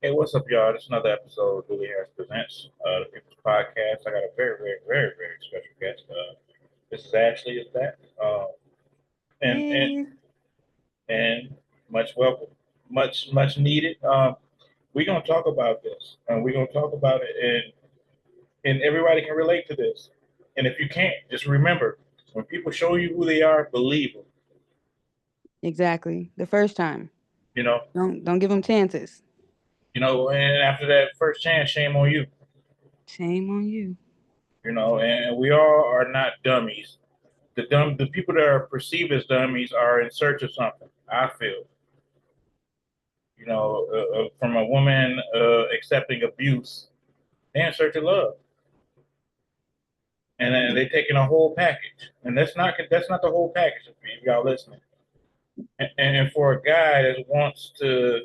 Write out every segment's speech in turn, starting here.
Hey, what's up, y'all? This is another episode of Billy Harris Presents, the People's Podcast. I got a very, very, very, very special guest. This is Ashley, is that? And, and Hey. and much welcome, much needed. We're gonna talk about this, and we're gonna talk about it, and everybody can relate to this. And if you can't, just remember, when people show you who they are, believe them. Exactly. The first time. You know, Don't give them chances. and after that first chance, shame on you. Shame on you. And we all are not dummies. The people that are perceived as dummies are in search of something. I feel, from a woman accepting abuse, they're in search of love, and then they're taking a whole package, and that's not the whole package. If y'all listening, and for a guy that wants to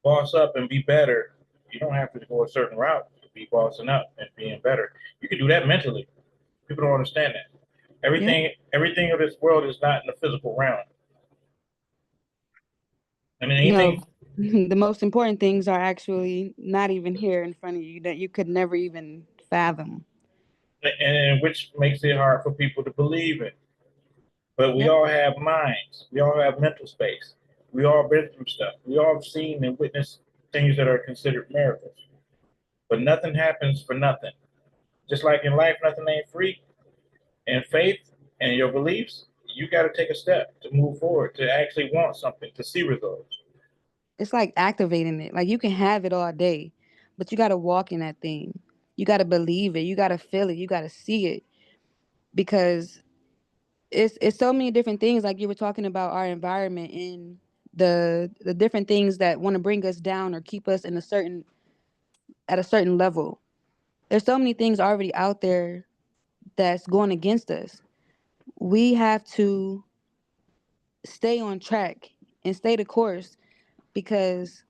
boss up and be better, you don't have to go a certain route to be bossing up and being better. You can do that mentally. People don't understand that. Yep. Everything of this world is not in the physical realm. I mean, No. anything. The most important things are actually not even here in front of you that you could never even fathom. And which makes it hard for people to believe it. But we Yep. all have minds. We all have mental space. We all been through stuff. We all have seen and witnessed things that are considered miracles. But nothing happens for nothing. Just like in life, nothing ain't free. In faith and your beliefs, you got to take a step to move forward, to actually want something, to see results. It's like activating it. Like you can have it all day, but you got to walk in that thing. You got to believe it. You got to feel it. You got to see it because it's so many different things like you were talking about our environment and the different things that want to bring us down or keep us in a certain at a certain level. There's so many things already out there that's going against us. We have to stay on track and stay the course because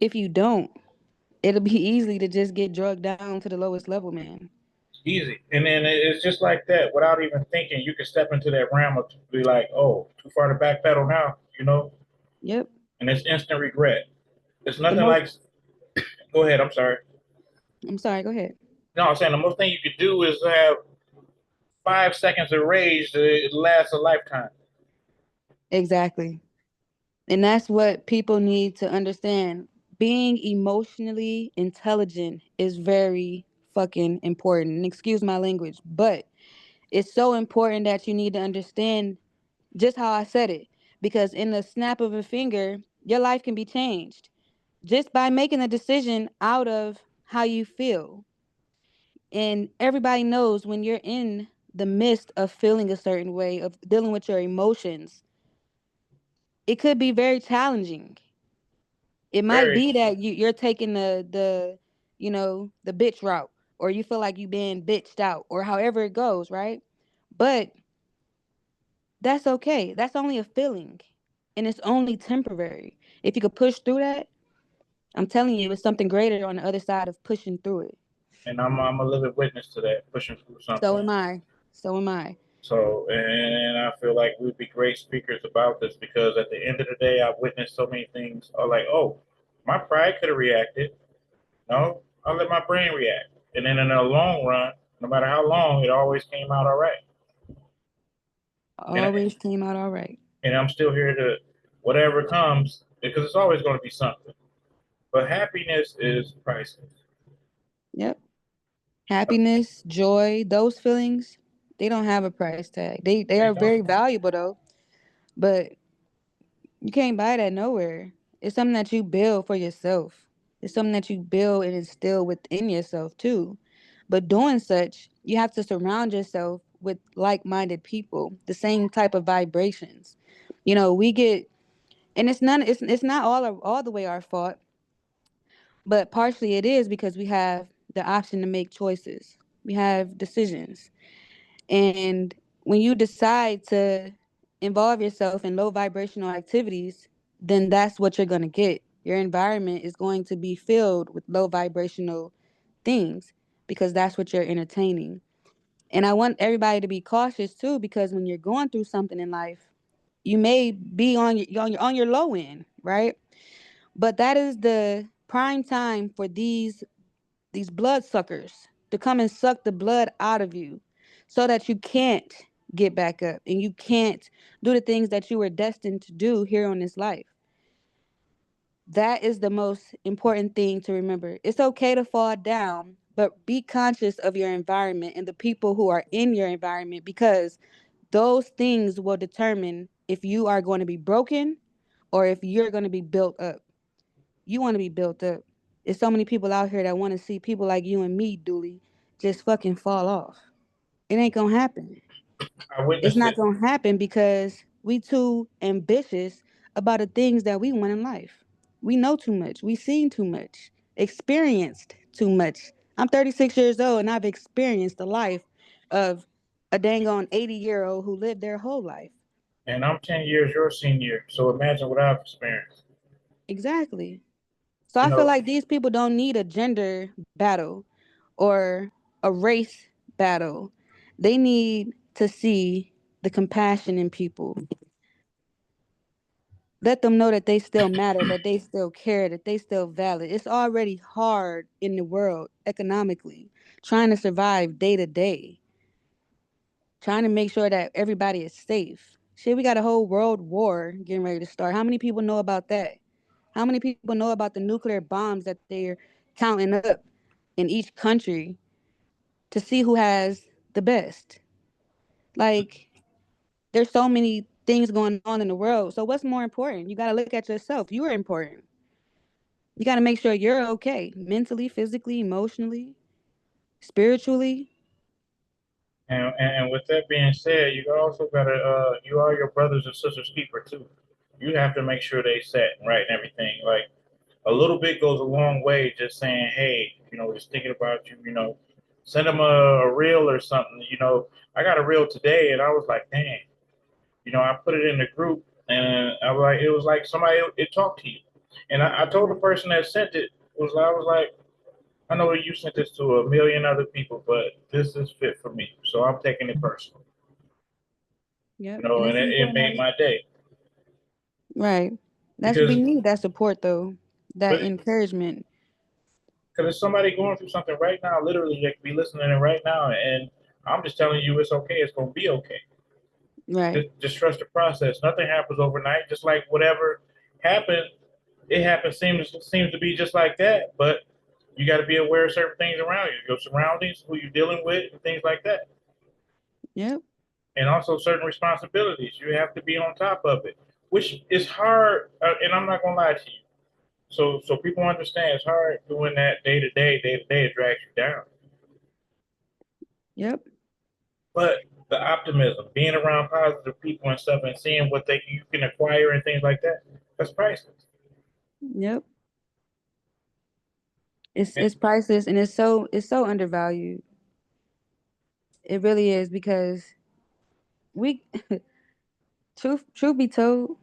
if you don't, it'll be easy to just get drugged down to the lowest level, man. Easy. And then it's just like that. Without even thinking, you can step into that realm of be like, oh, too far to backpedal now. Yep. And it's instant regret. It's The nothing most like. Go ahead. I'm sorry. I'm sorry, go ahead. No, I'm saying the most thing you could do is have 5 seconds of rage that it lasts a lifetime. Exactly. And that's what people need to understand. Being emotionally intelligent is very fucking important. And excuse my language, but it's so important that you need to understand just how I said it. Because in the snap of a finger, your life can be changed just by making a decision out of how you feel. And everybody knows when you're in the midst of feeling a certain way, of dealing with your emotions, it could be very challenging. It might Very. be that you're taking the bitch route, or you feel like you being bitched out, or however it goes, right? But that's okay. That's only a feeling, and it's only temporary. If you could push through that, I'm telling you, it's something greater on the other side of pushing through it. And I'm a living witness to that, pushing through So something. am I. So am I. So, and I feel like we'd be great speakers about this because at the end of the day, I've witnessed so many things. Are like, oh, my pride could have reacted. No, I let my brain react. And then in the long run, no matter how long, it always came out all right. And Always came out all right. and I'm still here to whatever comes because it's always going to be something. But happiness is priceless. Yep. Happiness, joy, those feelings, they don't have a price tag. They They are don't. very valuable though, but you can't buy that nowhere. It's something that you build for yourself. It's something that you build and instill within yourself too. But doing such, you have to surround yourself with like-minded people, the same type of vibrations. We get, and it's not all the way our fault, but partially it is because we have the option to make choices. We have decisions. And when you decide to involve yourself in low vibrational activities, then that's what you're going to get. Your environment is going to be filled with low vibrational things because that's what you're entertaining. And I want everybody to be cautious too because when you're going through something in life, you may be on your low end, right? But that is the prime time for these blood suckers to come and suck the blood out of you so that you can't get back up and you can't do the things that you were destined to do here on this life. That is the most important thing to remember. It's okay to fall down, but be conscious of your environment and the people who are in your environment, because those things will determine if you are going to be broken or if you're going to be built up. You want to be built up. There's so many people out here that want to see people like you and me, Dooley, just fucking fall off. It ain't gonna happen. I It's witnessed not it. gonna happen because we too ambitious about the things that we want in life. We know too much. We seen too much. Experienced too much. I'm 36 years old and I've experienced the life of a dang on 80-year-old who lived their whole life. And I'm 10 years your senior. So imagine what I've experienced. Exactly. So You I feel know, like these people don't need a gender battle or a race battle. They need to see the compassion in people. Let them know that they still matter, that they still care, that they still valid. It's already hard in the world economically, trying to survive day to day, trying to make sure that everybody is safe. Shit, we got a whole world war getting ready to start. How many people know about that? How many people know about the nuclear bombs that they're counting up in each country to see who has the best? Like, there's so many things going on in the world. So what's more important? You got to look at yourself. You are important. You got to make sure you're okay mentally, physically, emotionally, spiritually. and with that being said, you also gotta you are your brothers and sisters keeper too. You have to make sure they set and right and everything. Like a little bit goes a long way. Just saying, hey, just thinking about you. Send them a reel or something. I got a reel today, and I was like, dang. I put it in the group, and it was like somebody it talked to you, and I told the Right. person that sent it I was like, I know you sent this to a million other people, but this is fit for me, so I'm taking it personal. Yep. And And it's it important made that, my day right. That's what we because need, that support though, but that encouragement. because there's somebody going through something right now, literally they could be listening to it right now, and I'm just telling you it's okay. It's gonna be okay. Right. Just trust the process. Nothing happens overnight. Just like whatever happened, it happens seems to be just like that. But you got to be aware of certain things around you, your surroundings, who you're dealing with, and things like that. Yep. And also certain responsibilities. You have to be on top of it, which is hard. And I'm not gonna lie to you. So people understand it's hard doing that day to day, day to day. It drags you down. Yep. But the optimism, being around positive people and stuff, and seeing what they you can acquire and things like that, that's priceless. Yep. It's And, it's priceless and it's so undervalued. It really is because we truth be told,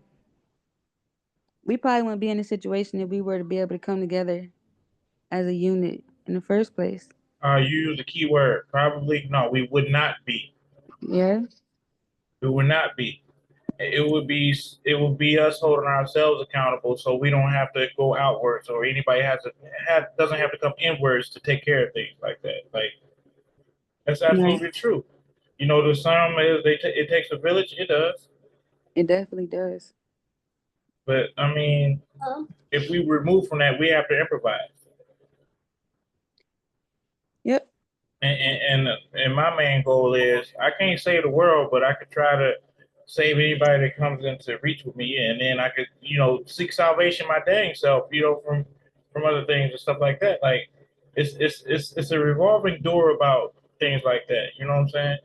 we probably wouldn't be in a situation if we were to be able to come together as a unit in the first place. you use the key word. Probably no, we would not be. Yeah. We would not be. It would be us holding ourselves accountable, so we don't have to go outwards, or anybody doesn't have to come inwards to take care of things like that. Like that's Right. absolutely true. The song is it takes a village. It does, It definitely does. but I mean, if we remove from that, we have to improvise. Yep. And my main goal is I can't save the world, but I could try to save anybody that comes into reach with me, and then I could seek salvation my dang self, from other things and stuff like that. Like it's a revolving door about things like that. You know what I'm saying?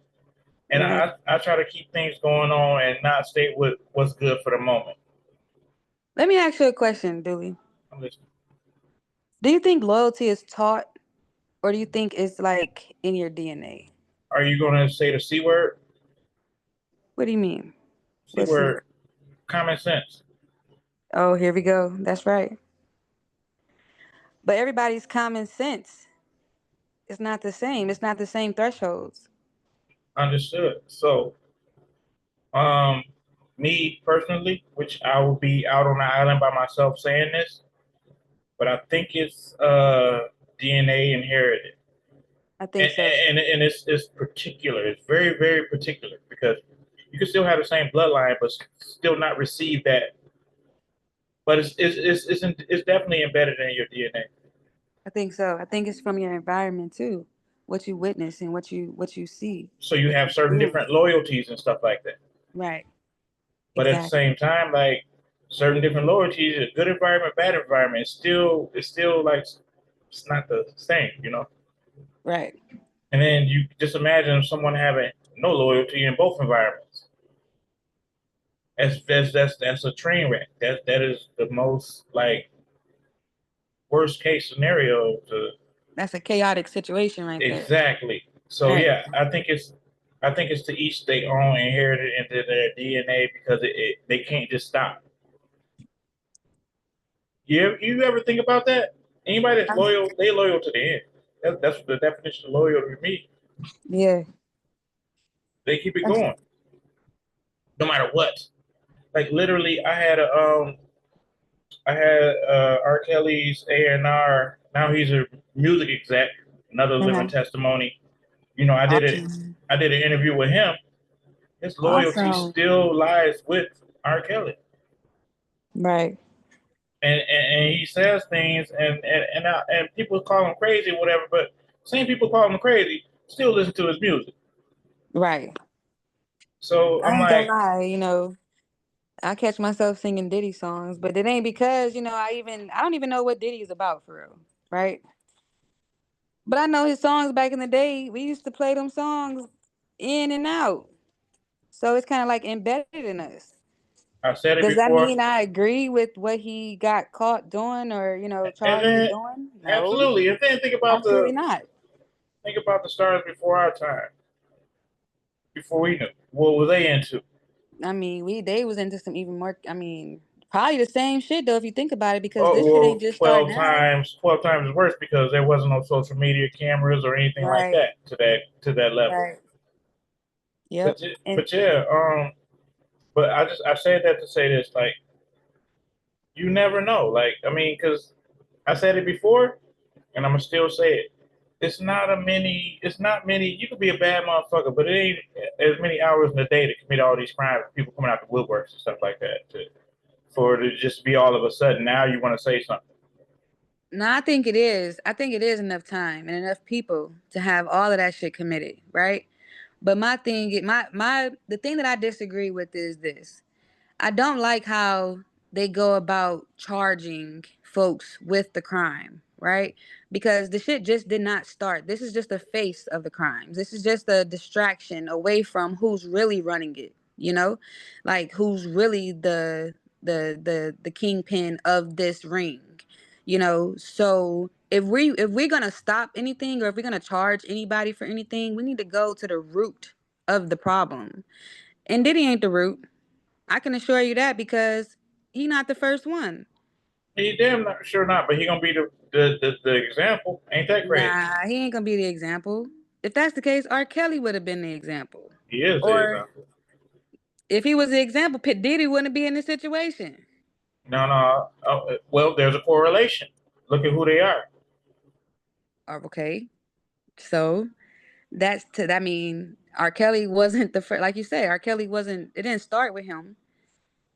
And Right. I try to keep things going on and not stay with what's good for the moment. Let me ask you a question, Dewey. I'm listening. Do you think loyalty is taught or do you think it's like in your DNA? Are you gonna say the c word? What do you mean? C What's the word, word? common sense. Oh, here we go. That's right. But everybody's common sense is not the same. It's not the same thresholds. Understood. So Um, me personally, which I will be out on the island by myself saying this. but I think it's DNA inherited. I think so. And it's particular. It's very, very particular because you can still have the same bloodline, but still not receive that. But it's definitely embedded in your DNA. I think so. I think it's from your environment too, what you witness and what you see, So you what you have certain different experience. loyalties and stuff like that. Right. But at the Exactly. same time, like certain different loyalties, a good environment, bad environment, it's still like it's not the same, you know. Right. And then you just imagine someone having no loyalty in both environments. That's a train wreck. That is the most like worst case scenario to That's a chaotic situation right there. exactly. So Right. yeah, I think it's to each their own inherited into their DNA because they can't just stop. You ever think about that? Anybody that's Um, loyal, they loyal to the end. That's what the definition of loyal to me. yeah. They keep it That's- going no matter what. Like literally, I had R. Kelly's A&R. Now he's a music exec. Another living mhm. testimony. You know, I did it. Awesome. I did an interview with him. His loyalty Awesome. still lies with R. Kelly, Right. and he says things, and people call him crazy, or whatever. But same people call him crazy still listen to his music. Right. So I I'm ain't gonna like, lie, I catch myself singing Diddy songs, but it ain't because, I don't even know what Diddy is about for real. Right? But I know his songs back in the day. We used to play them songs in and out. So it's kind of like embedded in us. I said it Does that before, mean I agree with what he got caught doing or, and charged with then doing? No, absolutely, and then absolutely not. think about the stars before our time, before we knew. What were they into? I mean, they was into some even more. I mean, probably the same shit though, if you think about it, because Oh, this shit ain't well, just starting now. 12 times worse because there wasn't no social media cameras or anything like Right, that to that level. right. Yep. But yeah, but I said that to say this, like you never know, like I mean, because I said it before, and I'm gonna still say it. It's not a many. It's not many. You could be a bad motherfucker, but it ain't as many hours in a day to commit all these crimes. People coming out the woodworks and stuff like that. For it to just be all of a sudden now you want to say something. No, I think it is. I think it is enough time and enough people to have all of that shit committed, right? But the thing that I disagree with is this. I don't like how they go about charging folks with the crime, right? Because the shit just did not start. This is just the face of the crimes. This is just a distraction away from who's really running it, Like who's really the kingpin of this ring, So if we're gonna stop anything or if we're gonna charge anybody for anything, we need to go to the root of the problem. And Diddy ain't the root. I can assure you that because he not the first one. He damn not sure not, but he gonna be the example. Ain't that crazy? Nah, he ain't gonna be the example. If that's the case, R. Kelly would have been the example. He is the Or example. if he was the example, Pit Diddy wouldn't be in this situation. No, no. Well, there's a correlation. Look at who they are. Okay, so I mean, R. Kelly wasn't the first, like you say. R. Kelly wasn't. It didn't start with him.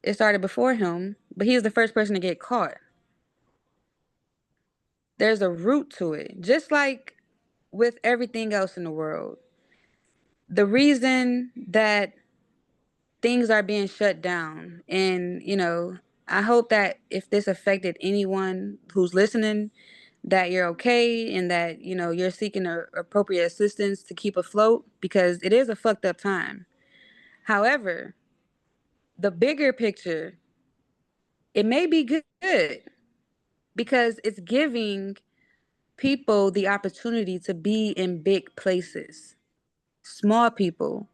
It started before him, but he was the first person to get caught. There's a root to it, just like with everything else in the world. The reason that things are being shut down, and I hope that if this affected anyone who's listening, that you're okay and that you're seeking appropriate assistance to keep afloat because it is a fucked up time. However, the bigger picture, it may be good because it's giving people the opportunity to be in big places. Small people,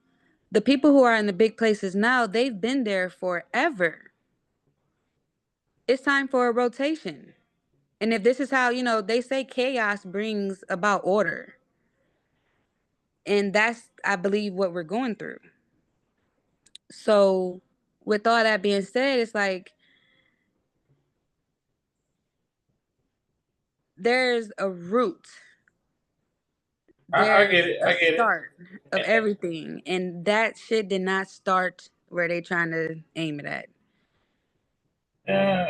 the people who are in the big places now, they've been there forever. It's time for a rotation. And if this is how, they say chaos brings about order. And that's, I believe, what we're going through. So, with all that being said, it's like there's a root, I there's get it. a I get it. start of everything, and that shit did not start where they trying to aim it at.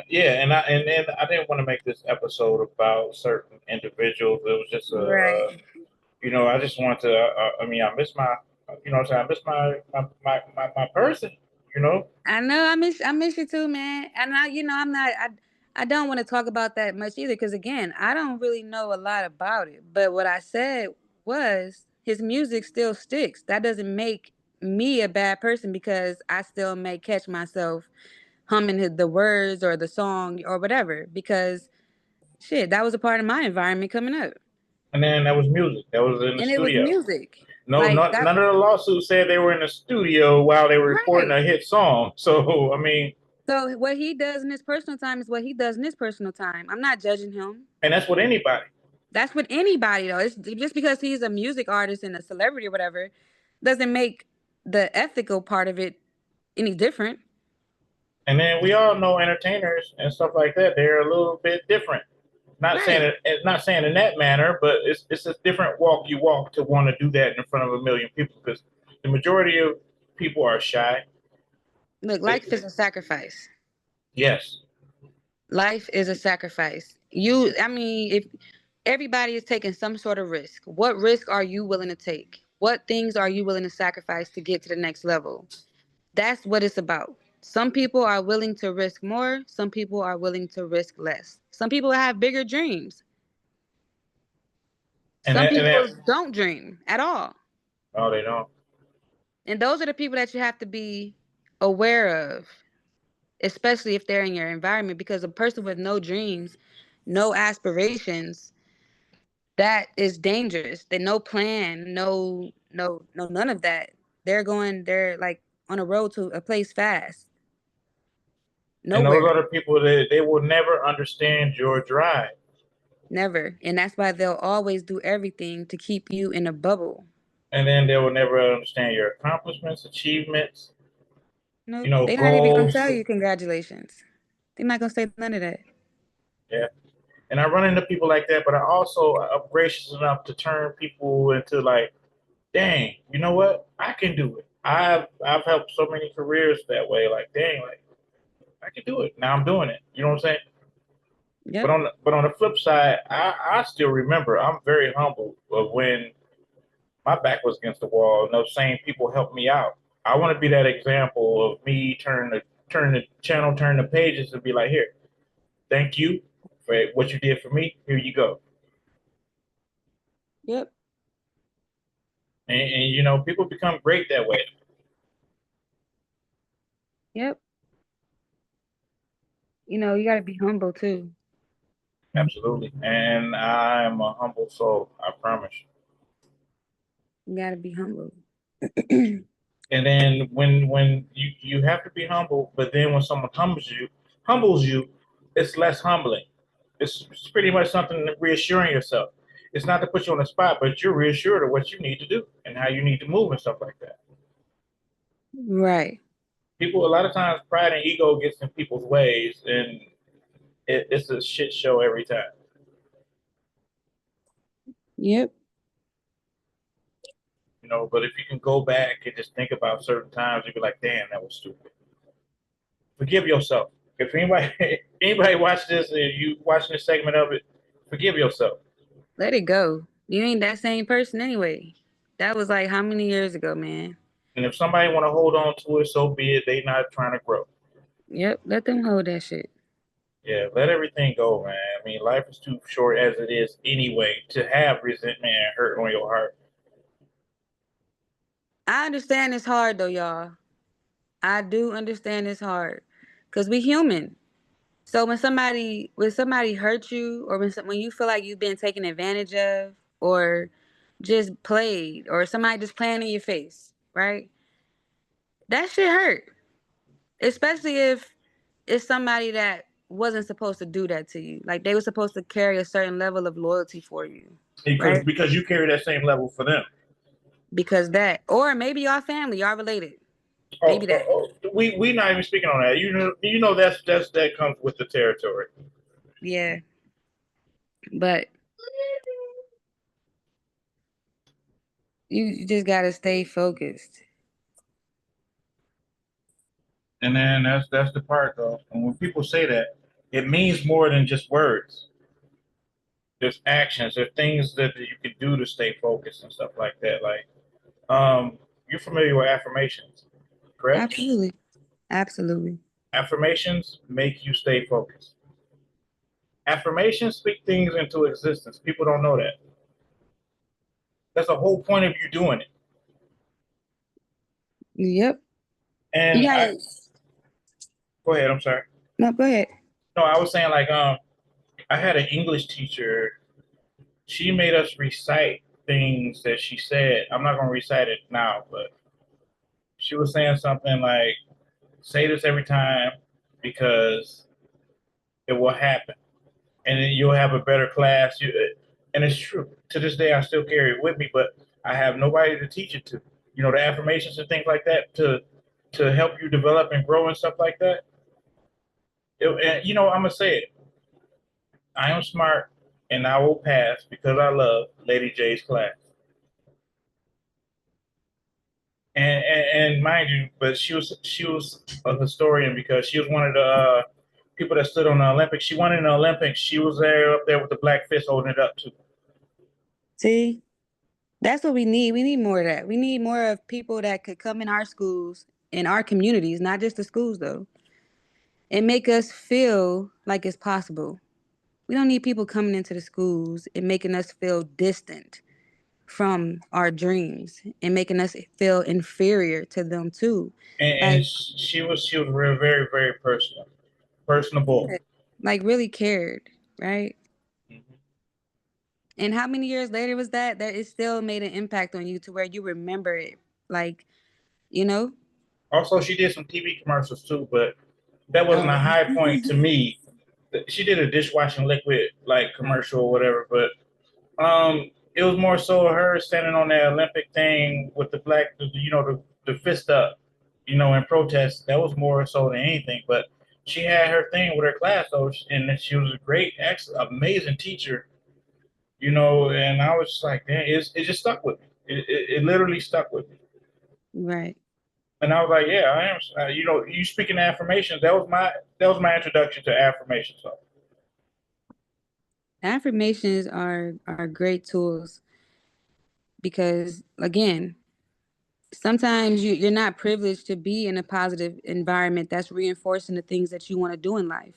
Yeah, and I didn't want to make this episode about certain individuals. It was just Right. I just want to. I mean, I miss my, what I'm saying, I miss my person. You know, I know I miss you too, man. And I'm not I don't want to talk about that much either because again, I don't really know a lot about it. But what I said was his music still sticks. That doesn't make me a bad person because I still may catch myself humming the words or the song or whatever because shit, that was a part of my environment coming up. and then that was music. That was in the And it was studio. music. No, Like that. none of the lawsuits said they were in the studio while they were recording Right. a hit song. So I mean, So what he does in his personal time is what he does in his personal time. I'm not judging him. and that's what anybody. That's with anybody though. It's just because he's a music artist and a celebrity or whatever doesn't make the ethical part of it any different. And then we all know entertainers and stuff like that. They're a little bit different. Not saying Right. not saying in that manner, but it's a different walk you walk to want to do that in front of a million people because the majority of people are shy. Look, They, life is a sacrifice. yes, Life is a sacrifice. I mean, if everybody is taking some sort of risk, what risk are you willing to take? What things are you willing to sacrifice to get to the next level? That's what it's about. Some people are willing to risk more. Some people are willing to risk less. Some people have bigger dreams. Some and people that don't dream at all. no, they don't. And those are the people that you have to be aware of, especially if they're in your environment, because a person with no dreams, no aspirations, that is dangerous. They no plan, no none of that. They're like on a road to a place fast. And those Nowhere. other people they will never understand your drive. Never. And that's why they'll always do everything to keep you in a bubble. And then they will never understand your accomplishments, achievements, Nope. They're not even gonna goals. tell you congratulations. They're not gonna say none of that. Yeah. And I run into people like that, but I also am gracious enough to turn people into like, dang, you know what? I can do it. I've helped so many careers that way. Like, dang, like I can do it. Now I'm doing it. You know what I'm saying? But Yep. on the flip side, I still remember I'm very humble of when my back was against the wall and those same people helped me out. I want to be that example of me turn the channel, turn the pages and be like, here, thank you for what you did for me. Here you go. Yep. And people become great that way. Yep. You gotta be humble too. Absolutely. And I'm a humble soul, I promise. You gotta be humble. And then when you have to be humble, but then when someone humbles you, it's less humbling. It's pretty much something reassuring yourself. It's not to put you on the spot, but you're reassured of what you need to do and how you need to move and stuff like that. Right. People, a lot of times, pride and ego gets in people's ways, and it's a shit show every time. Yep. But if you can go back and just think about certain times, you'd be like, damn, that was stupid. Forgive yourself. If anybody anybody watch this and you watching this segment of it, forgive yourself. Let it go. You ain't that same person anyway. That was like how many years ago, man? And if somebody want to hold on to it, so be it. They not trying to grow. Yep. Let them hold that shit. Yeah, let everything go, man. I mean, life is too short as it is anyway to have resentment and hurt on your heart. I understand it's hard though, y'all. I do understand it's hard. Cause we human. So when somebody hurts you, or when you feel like you've been taken advantage of, or just played, or somebody just playing in your face, right? That shit hurt. Especially if it's somebody that wasn't supposed to do that to you. Like they were supposed to carry a certain level of loyalty for you, right? Because you carry that same level for them. Because that, or maybe y'all family, y'all related. Oh, Maybe oh, that. oh. We not even speaking on that. That comes with the territory. Yeah. But you just gotta stay focused. And then that's the part though. And when people say that, it means more than just words. There's actions, there's things that you can do to stay focused and stuff like that. Like, you're familiar with affirmations, correct? Absolutely. Absolutely. Affirmations make you stay focused. Affirmations speak things into existence. People don't know that. That's the whole point of you doing it. Yep. And You I gotta go ahead. I'm sorry. no, go ahead. No, I was saying like I had an English teacher. She made us recite things that she said. I'm not gonna recite it now, but she was saying something like, "Say this every time because it will happen, and then you'll have a better class." And it's true. To this day, I still carry it with me, but I have nobody to teach it to. You know, the affirmations and things like that to help you develop and grow and stuff like that. And you know, I'm gonna say it. I am smart, and I will pass because I love Lady J's class. And mind you, but she was a historian because she was one of the people that stood on the Olympics. She won in the Olympics. She was there up there with the black fist holding it up too. See? That's what we need. We need more of that. We need more of people that could come in our schools, in our communities, not just the schools though, and make us feel like it's possible. We don't need people coming into the schools and making us feel distant from our dreams and making us feel inferior to them too. And Like, she was very very personal, personable. yeah, like really cared, right? Mhm. And how many years later was that? That it still made an impact on you to where you remember it. Like, you know? Also, she did some TV commercials too, but that wasn't a Oh. high point to me. She did a dishwashing liquid like commercial or whatever, but it was more so her standing on that Olympic thing with the black, you know, the fist up, you know, in protest. That was more so than anything. But she had her thing with her class, though, and she was a great, excellent, amazing teacher, you know. And I was just like, man, it just stuck with me. It literally stuck with me. Right. And I was like, yeah, I am. You know, you speaking affirmations. That was my introduction to affirmations. So Affirmations are great tools because again, sometimes you're not privileged to be in a positive environment that's reinforcing the things that you want to do in life.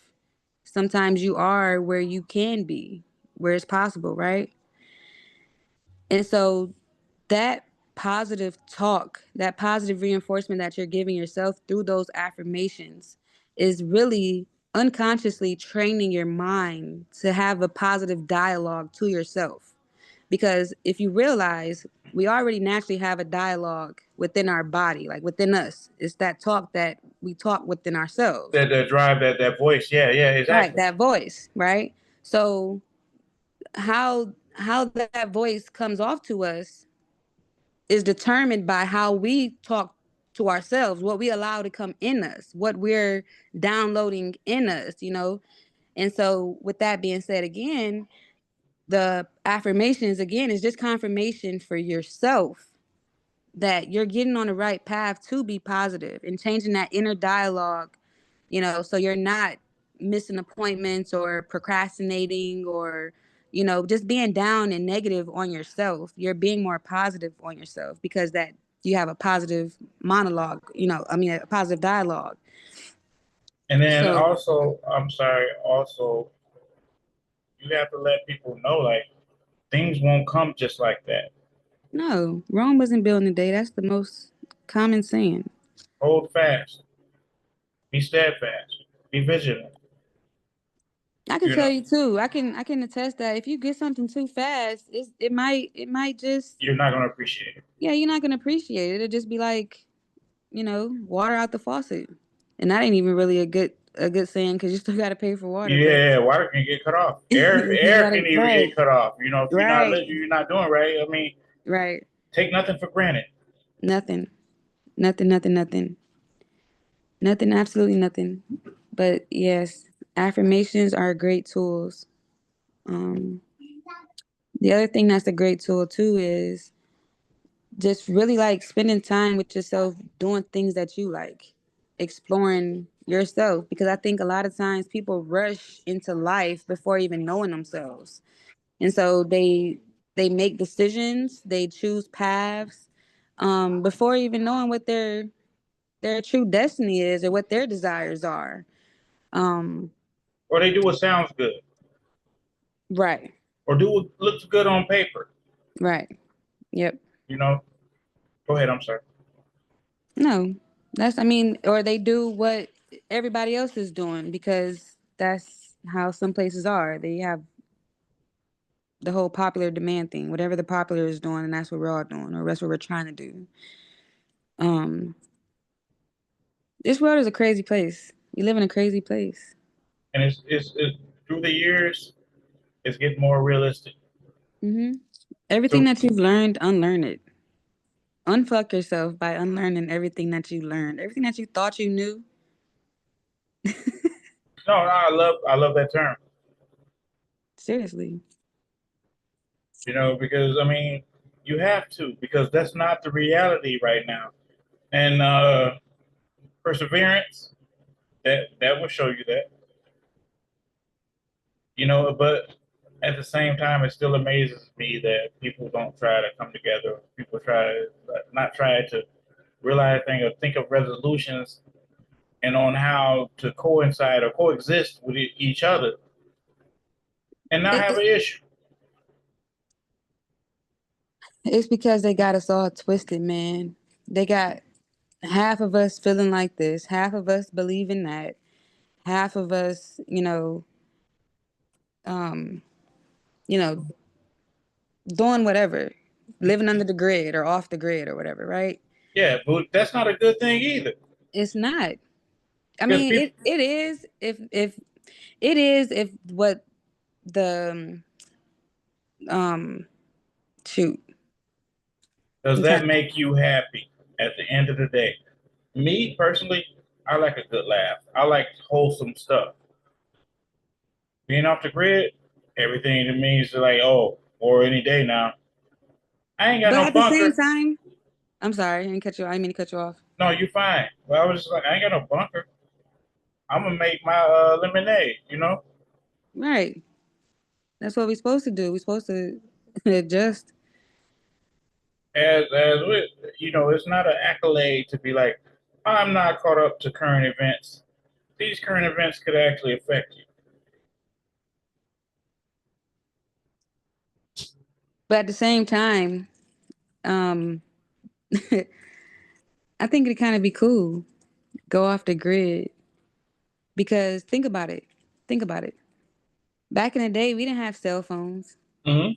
Sometimes you are where you can be, where it's possible, right? And so that positive talk, that positive reinforcement that you're giving yourself through those affirmations is really unconsciously training your mind to have a positive dialogue to yourself. Because if you realize we already naturally have a dialogue within our body, like within us, it's that talk that we talk within ourselves. that drive, that voice, yeah, yeah, Right, exactly. that voice, right? So how that voice comes off to us is determined by how we talk to ourselves, what we allow to come in us, what we're downloading in us, you know. And so with that being said, again, the affirmations again is just confirmation for yourself that you're getting on the right path to be positive and changing that inner dialogue, you know, so you're not missing appointments or procrastinating or, you know, just being down and negative on yourself. You're being more positive on yourself because that you have a positive monologue, you know, I mean, a positive dialogue. And then So, also, I'm sorry, also, you have to let people know like things won't come just like that. no, Rome wasn't built in a day. That's the most common saying. Hold fast, be steadfast, be vigilant. I can You tell know, you too. I can attest that if you get something too fast, it might just you're not gonna appreciate it. yeah, you're not gonna appreciate it. It'll just be like, you know, water out the faucet. And that ain't even really a good saying because you still gotta pay for water, but Yeah, water can get cut off. Air you air gotta can even right, get cut off. You know, if right, you're not doing right. I mean, right. take nothing for granted. Nothing. Nothing, nothing, nothing. Nothing, absolutely nothing. But yes, affirmations are great tools. Um, the other thing that's a great tool too is just really like spending time with yourself, doing things that you like, exploring yourself. Because I think a lot of times people rush into life before even knowing themselves, and so they make decisions, they choose paths, before even knowing what their true destiny is or what their desires are. Um, Or they do what sounds good, right, or do what looks good on paper. right, yep. You know. Go ahead. I'm sorry. No, that's, I mean, or they do what everybody else is doing because that's how some places are. They have the whole popular demand thing, whatever the popular is doing, and that's what we're all doing, or that's what we're trying to do. Um, this world is a crazy place. We live in a crazy place. And it's through the years, it's getting more realistic. Hmm. Everything So that you've learned, unlearn it. Unfuck yourself by unlearning everything that you learned. Everything that you thought you knew. no, I love that term. Seriously. You know, because I mean, you have to, because that's not the reality right now. And perseverance, that will show you that. You know, but at the same time, it still amazes me that people don't try to come together. People try to not try to realize things or think of resolutions and on how to coincide or coexist with each other and not It, have it, an issue. it's because they got us all twisted, man. They got half of us feeling like this, half of us believing that, half of us, um, you know, doing whatever, living under the grid or off the grid or whatever, right? Yeah, but that's not a good thing either. It's not. I Because mean, people, it is if it is if what the shoot. does I'm trying that to think. make you happy at the end of the day? Me personally, I like a good laugh. I like wholesome stuff. Being off the grid, everything to me is like, oh, or any day now. I ain't got But no at the same bunker. time, I'm sorry, I didn't cut you. I didn't mean to cut you off. No, you fine. Well, I was just like, I ain't got no bunker. I'm gonna make my lemonade. You know, Right. That's what we're supposed to do. We're supposed to adjust. as with you know, it's not an accolade to be like, I'm not caught up to current events. These current events could actually affect you. But at the same time, um, I think it'd kind of be cool. Go off the grid. Because think about it. Think about it. Back in the day, we didn't have cell phones, Mm-hmm.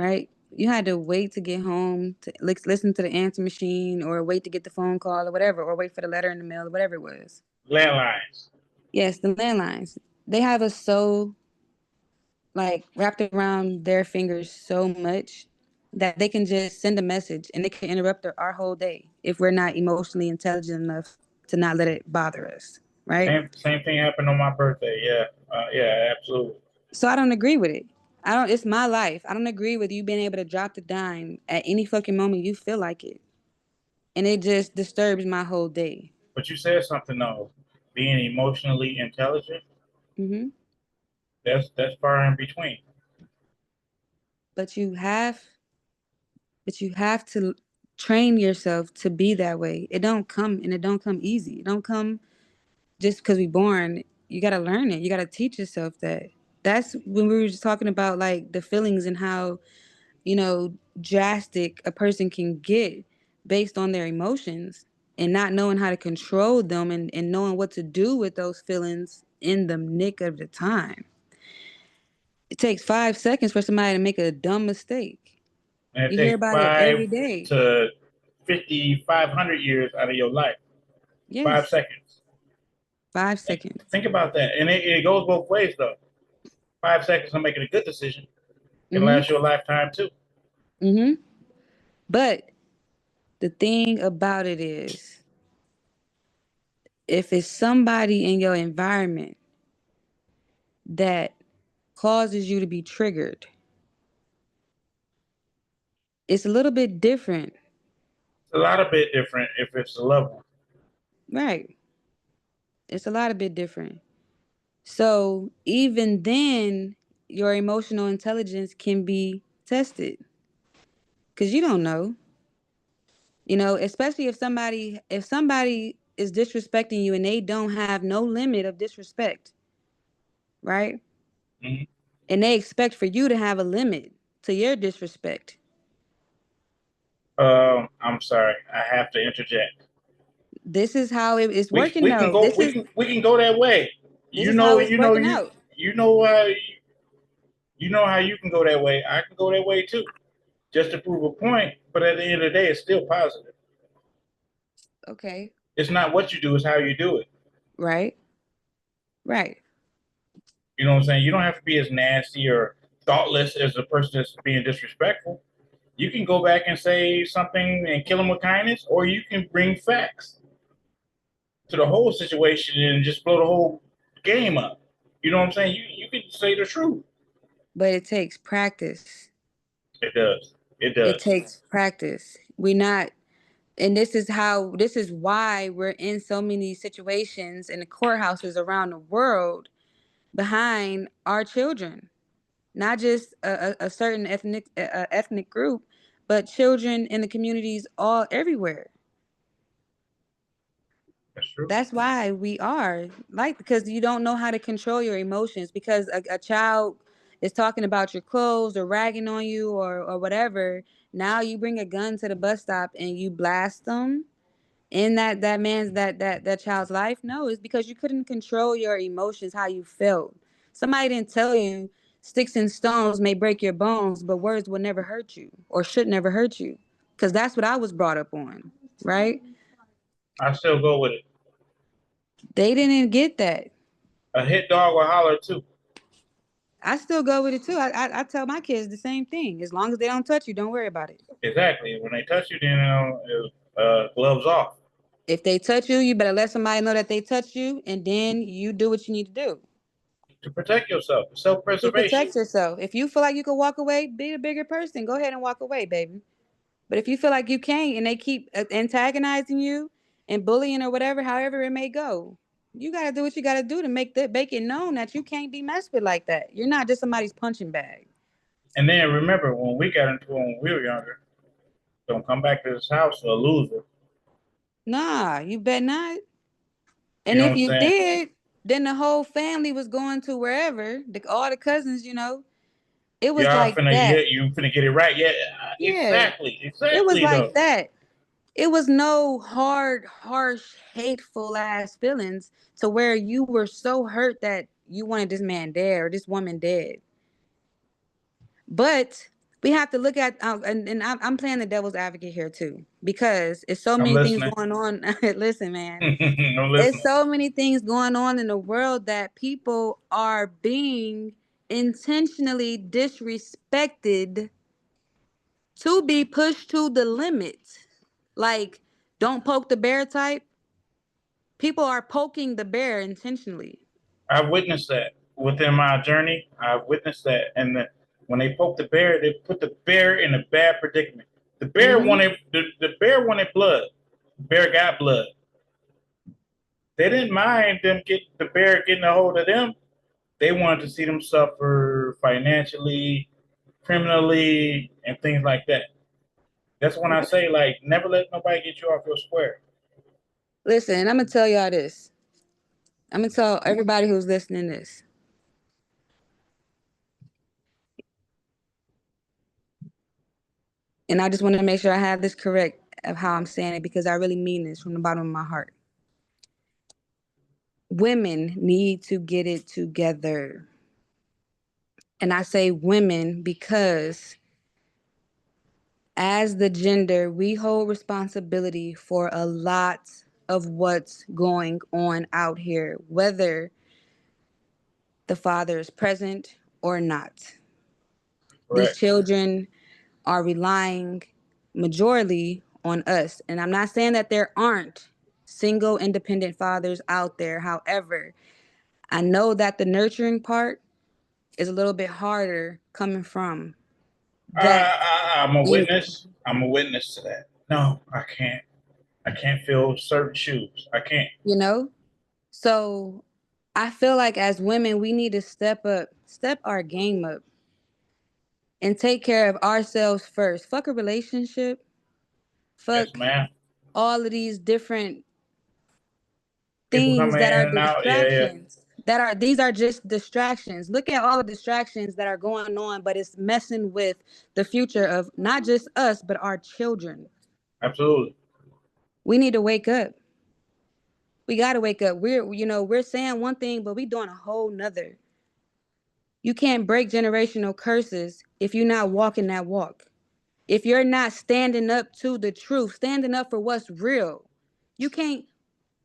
right? You had to wait to get home to listen to the answer machine or wait to get the phone call or whatever, or wait for the letter in the mail or whatever it was. Landlines. Yes, the landlines. They have us so like wrapped around their fingers so much that they can just send a message and it can interrupt our whole day if we're not emotionally intelligent enough to not let it bother us, right? Same thing happened on my birthday. Yeah, yeah, absolutely. So I don't agree with it. I don't. It's my life. I don't agree with you being able to drop the dime at any fucking moment you feel like it, and it just disturbs my whole day. But you said something though, being emotionally intelligent. Hmm. That's far in between. But you have to train yourself to be that way. It don't come, and it don't come easy. It don't come just because we born. You gotta learn it. You gotta teach yourself that. That's when we were just talking about like the feelings and how drastic a person can get based on their emotions and not knowing how to control them and knowing what to do with those feelings in the nick of the time. It takes 5 seconds for somebody to make a dumb mistake. And it You hear takes about it five every day. to 5,500 years out of your life. Five Yes, seconds. 5 seconds. Think about that. And it goes both ways though. 5 seconds of making a good decision can Mm-hmm. last you a lifetime too. Mm-hmm. But the thing about it is, if it's somebody in your environment that causes you to be triggered. It's a little bit different. It's a lot of bit different if it's a loved one. Right. It's a lot of bit different. So even then, your emotional intelligence can be tested because you don't know. You know, especially if somebody is disrespecting you and they don't have no limit of disrespect, right? Mhm. And they expect for you to have a limit to your disrespect. I'm sorry, I have to interject. This is how it is We working we can though. go we can go that way. This is how it's working You out. you know you know how you can go that way. I can go that way too, just to prove a point. But at the end of the day, it's still positive. Okay. It's not what you do; it's how you do it. Right. Right. You know what I'm saying? You don't have to be as nasty or thoughtless as the person that's being disrespectful. You can go back and say something and kill them with kindness, or you can bring facts to the whole situation and just blow the whole game up. You know what I'm saying? You can say the truth. But it takes practice. It does. It It does. takes practice. We not and this is why we're in so many situations in the courthouses around the world behind our children, not just a certain ethnic group, but children in the communities all everywhere. That's true. That's why we are like, because you don't know how to control your emotions, because a child is talking about your clothes or ragging on you or whatever. Now you bring a gun to the bus stop and you blast them in that child's life. No, it's because you couldn't control your emotions, how you felt. Somebody didn't tell you sticks and stones may break your bones, but words will never hurt you or should never hurt you, because that's what I was brought up on, right? I still go with it. They didn't get that. A hit dog will holler too. I still go with it too. I tell my kids the same thing. As long as they don't touch you, don't worry about it. Exactly. When they touch you, then gloves off If they touch you, you better let somebody know that they touched you, and then you do what you need to do to protect yourself. to Self-preservation. protect yourself. If you feel like you can walk away, be a bigger person. Go ahead and walk away, baby. But if you feel like you can't, and they keep antagonizing you and bullying or whatever, however it may go, you got to do what you got to do to make it known that you can't be messed with like that. You're not just somebody's punching bag. And then remember when we got into it when we were younger, don't come back to this house a loser. Nah, you bet not. You And know if what I'm you saying? did, then the whole family was going to wherever, all the cousins, it was Y'all like finna that. you finna get it right. Yeah, Yeah, it was exactly like though. that. It was no hard, harsh, hateful ass feelings to where you were so hurt that you wanted this man dead or this woman dead. But we have to look at, and I'm playing the devil's advocate here too, because it's so I'm many things listening. going on. Listen, man, I'm it's listening. so many things going on in the world that people are being intentionally disrespected to be pushed to the limit. Like, don't poke the bear type. People are poking the bear intentionally. I've witnessed that within my journey. I've witnessed that, and when they poke the bear, they put the bear in a bad predicament. Hmm. The bear wanted blood. The bear got blood. They didn't mind them get the bear getting a hold of them. They wanted to see them suffer financially, criminally, and things like that. That's when I say, like, never let nobody get you off your square. Listen, I'm gonna tell y'all this. I'm gonna tell everybody who's listening this. And I just want to make sure I have this correct of how I'm saying it, because I really mean this from the bottom of my heart. Women need to get it together. And I say women because as the gender, we hold responsibility for a lot of what's going on out here, whether the father is present or not. These Correct. children are relying majorly on us. And I'm not saying that there aren't single independent fathers out there. However, I know that the nurturing part is a little bit harder coming from that I'm a angle, witness. I'm a witness to that. No, I can't. I can't fill certain shoes. I can't. you know? So I feel like as women, we need to step our game up and take care of ourselves first. Fuck a relationship. Yes, Fuck ma'am. all of these different People things coming that in are and out. Yeah, yeah. distractions. These are just distractions. Look at all the distractions that are going on, but it's messing with the future of not just us, but our children. Absolutely. We need to wake up. We got to wake up. We're saying one thing, but we doing a whole nother. You can't break generational curses if you're not walking that walk. If you're not standing up to the truth, standing up for what's real. You can't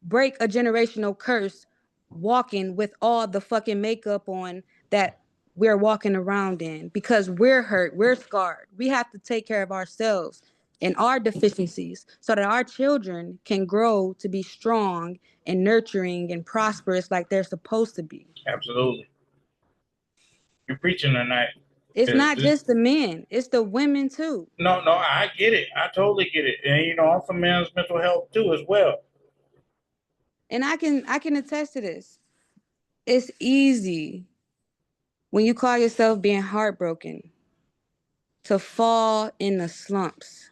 break a generational curse walking with all the fucking makeup on that we're walking around in because we're hurt, we're scarred. We have to take care of ourselves and our deficiencies so that our children can grow to be strong and nurturing and prosperous like they're supposed to be. Absolutely. You're preaching tonight. It's It- not it- just the men, it's the women too. no, no, I get it. I totally get it. And I'm for men's mental health too as well. And I can attest to this. It's easy when you call yourself being heartbroken to fall in the slumps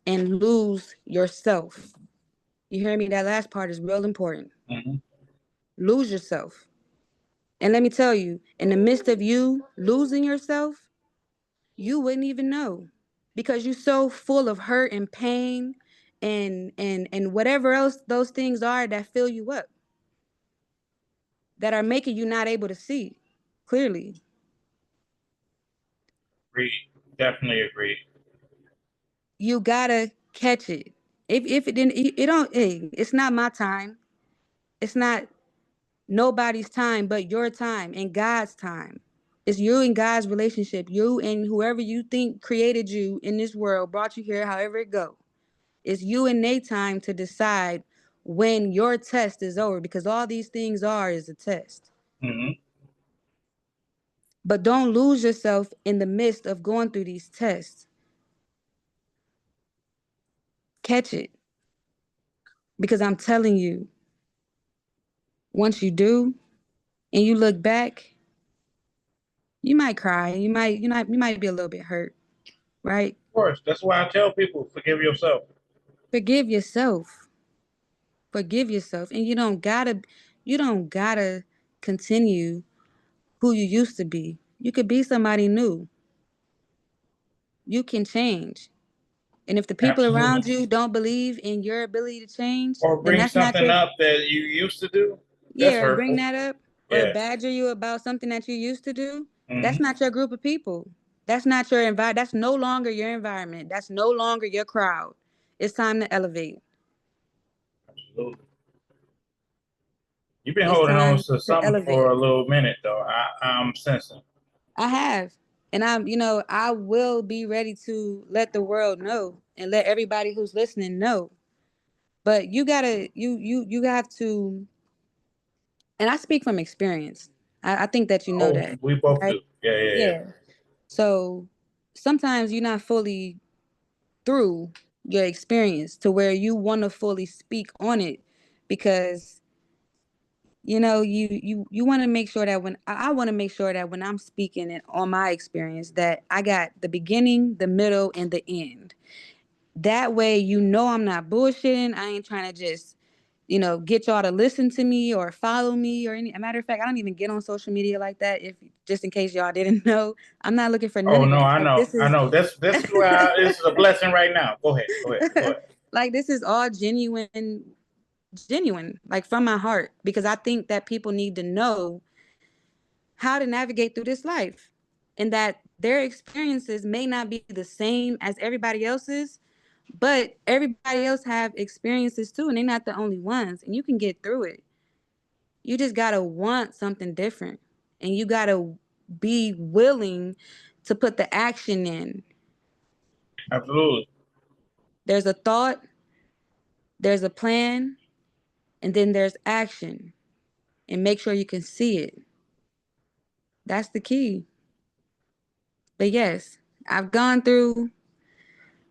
and lose yourself. You hear me? That last part is real important. Hmm. Lose yourself. And let me tell you, in the midst of you losing yourself, you wouldn't even know because you're so full of hurt and pain and whatever else those things are that fill you up, that are making you not able to see clearly. Agreed. Definitely agreed. You gotta catch it. If it didn't, it don't. Hey, it's not my time. It's not nobody's time but your time and God's time. It's you and God's relationship. You and whoever you think created you in this world, brought you here, however it go. It's you and their time to decide when your test is over because all these things are is a test. Hmm. But don't lose yourself in the midst of going through these tests. Catch it because I'm telling you, once you do and you look back, you might cry. You might be a little bit hurt, right? Of course. That's why I tell people forgive yourself. Forgive yourself. Forgive yourself. And you don't gotta continue who you used to be. You could be somebody new. You can change. And if the people around Absolutely. you don't believe in your ability to change, Or then bring that's not something your, up that you used to do. That's yeah, or bring hurtful. that up or Yeah. badger you about something that you used to do. That's Hmm. not your group of people. That's not your environment. That's no longer your environment. That's no longer your crowd. It's time to elevate. Absolutely. You've been It's holding on time to to something for elevate. a little minute, though. I'm sensing. I have. And I will be ready to let the world know and let everybody who's listening know. But you have to, and I speak from experience. I think that you know Oh, that, we both right? do. Yeah, yeah, yeah. Yeah. So sometimes you're not fully through your experience to where you want to fully speak on it because you want to make sure that when I want to make sure that when I'm speaking it on my experience that I got the beginning, the middle, and the end. That way I'm not bullshitting. I ain't trying to just get y'all to listen to me or follow me or any. A matter of fact, I don't even get on social media like that. If just in case y'all didn't know, I'm not looking for none Oh of no, that. I Like know, this I is know. This is why this is a blessing right now. Go ahead, go ahead, go ahead. like this is all genuine, like from my heart, because I think that people need to know how to navigate through this life and that their experiences may not be the same as everybody else's, but everybody else have experiences too, and they're not the only ones, and you can get through it. You just gotta want something different, and you gotta be willing to put the action in. Absolutely. There's a thought, there's a plan, and then there's action, and make sure you can see it. That's the key. But yes, I've gone through,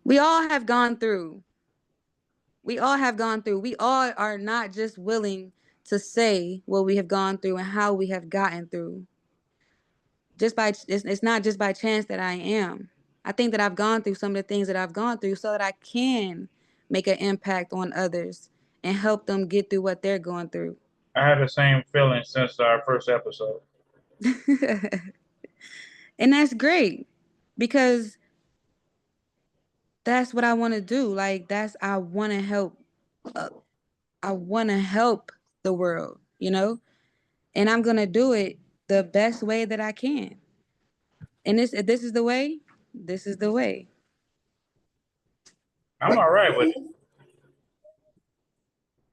we all have gone through. We all have gone through. We all are not just willing to say what we have gone through and how we have gotten through. It's not just by chance that I am. I think that I've gone through some of the things that I've gone through so that I can make an impact on others and help them get through what they're going through. I had the same feeling since our first episode. And that's great because that's what I want to do. Like that's I want to help. Uh, I want to help the world, you know, and I'm gonna do it the best way that I can. And this if this is the way. This is the way. I'm all right with it.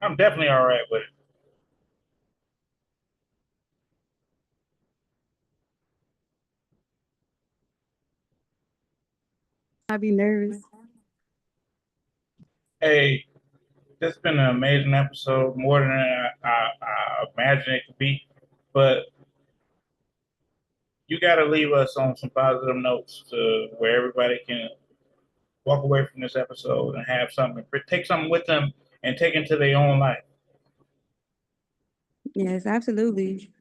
I'm definitely all right with it. I'd be nervous. Hey, this has been an amazing episode, more than I imagined it could be. But you got to leave us on some positive notes to where everybody can walk away from this episode and have something, take something with them and take into their own life. Yes, absolutely.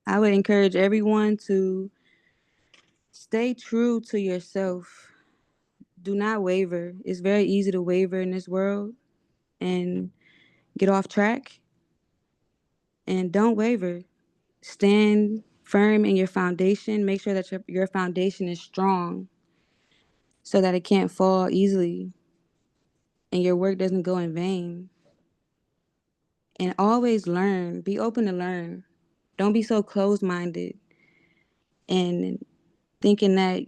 I would encourage everyone to stay true to yourself. Do not waver. It's very easy to waver in this world and get off track. And don't waver. Stand firm in your foundation. Make sure that your foundation is strong so that it can't fall easily and your work doesn't go in vain. And always learn. Be open to learn. Don't be so closed minded and thinking that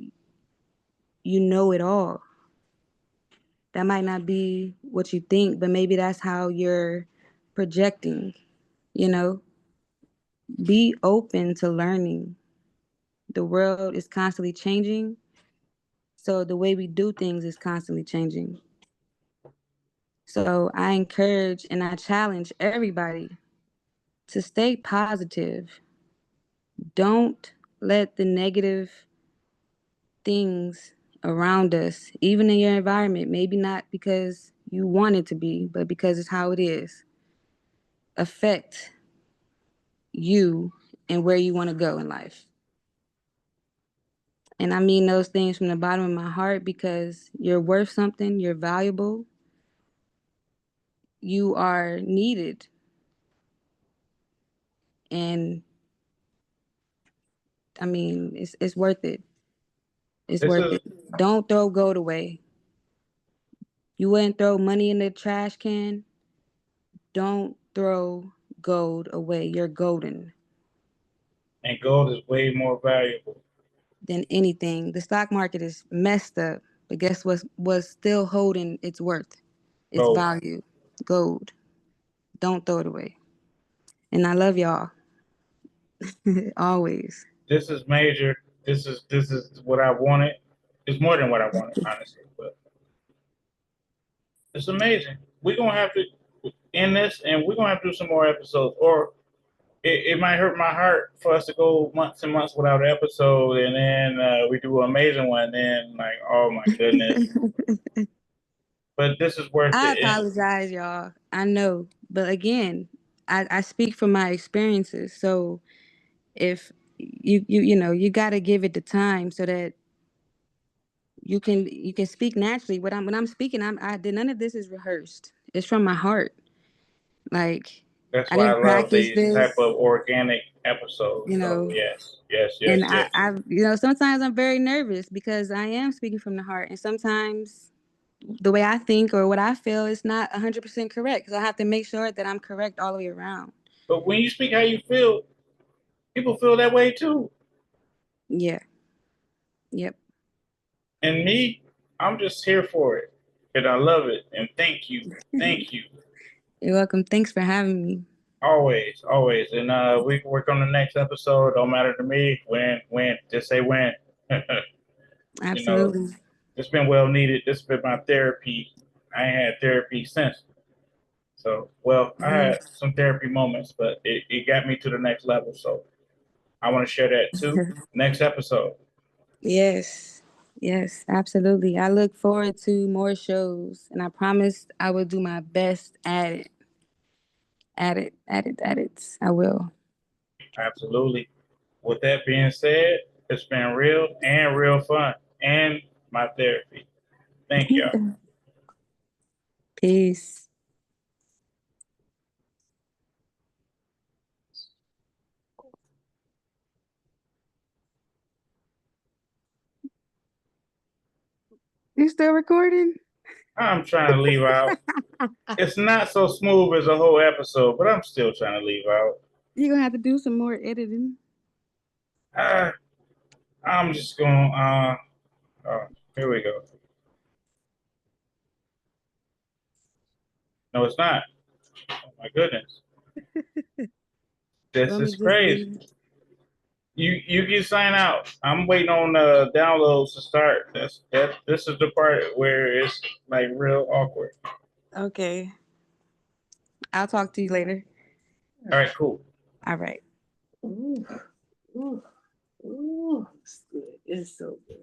you know it all. That might not be what you think, but maybe that's how you're projecting, you know? Be open to learning. The world is constantly changing, so the way we do things is constantly changing. So I encourage and I challenge everybody to stay positive. Don't let the negative things around us, even in your environment, maybe not because you want it to be, but because it's how it is, affect you and where you want to go in life. And I mean those things from the bottom of my heart because you're worth something, you're valuable, you are needed, and I mean it's worth it. It's This worth is it. Don't throw gold away. You wouldn't throw money in the trash can. Don't throw gold away. You're golden and gold is way more valuable. than anything. The stock market is messed up, but guess what's still holding its worth, its Gold. value? Gold. Don't throw it away. And I love y'all. Always. This is major. This is what I wanted. It's more than what I wanted, honestly, but it's amazing. We're gonna have to end this, and we're gonna have to do some more episodes, or it might hurt my heart for us to go months and months without an episode, and then we do an amazing one. Then like, oh my goodness! But this is worth I it. And apologize, y'all. I know. But again, I speak from my experiences. So if you gotta give it the time so that you can speak naturally. When I'm speaking, I did none of this is rehearsed. It's from my heart. Like that's I why I didn't love practice these type this, of organic episodes. you So know. yes, yes, yes, And yes. sometimes I'm very nervous because I am speaking from the heart, and sometimes the way I think or what I feel is not 100% correct. So I have to make sure that I'm correct all the way around. But when you speak how you feel, people feel that way too. Yeah. Yep. And me, I'm just here for it. And I love it. And thank you. Thank you. You're welcome. Thanks for having me. Always, always. And we can work on the next episode. Don't matter to me. When. Just say when. you know, Absolutely. it's been well needed. This has been my therapy. I ain't had therapy since. So, well, I Mhm. had some therapy moments, but it got me to the next level. So I want to share that too. Next episode. Yes. Yes, absolutely. I look forward to more shows, and I promise I will do my best at it. At it. I will. Absolutely. With that being said, it's been real and real fun and my therapy. Thank y'all. Peace. You still recording? I'm trying to leave out. It's not so smooth as a whole episode, but I'm still trying to leave out. You're gonna have to do some more editing. Uh, I'm just going. Oh, here we go. No, it's not. Oh my goodness, this Let me is just crazy. leave. You can sign out. I'm waiting on downloads to start. This is the part where it's like real awkward. Okay. I'll talk to you later. All right, cool. All right. Ooh, ooh, ooh. It's good. It's so good.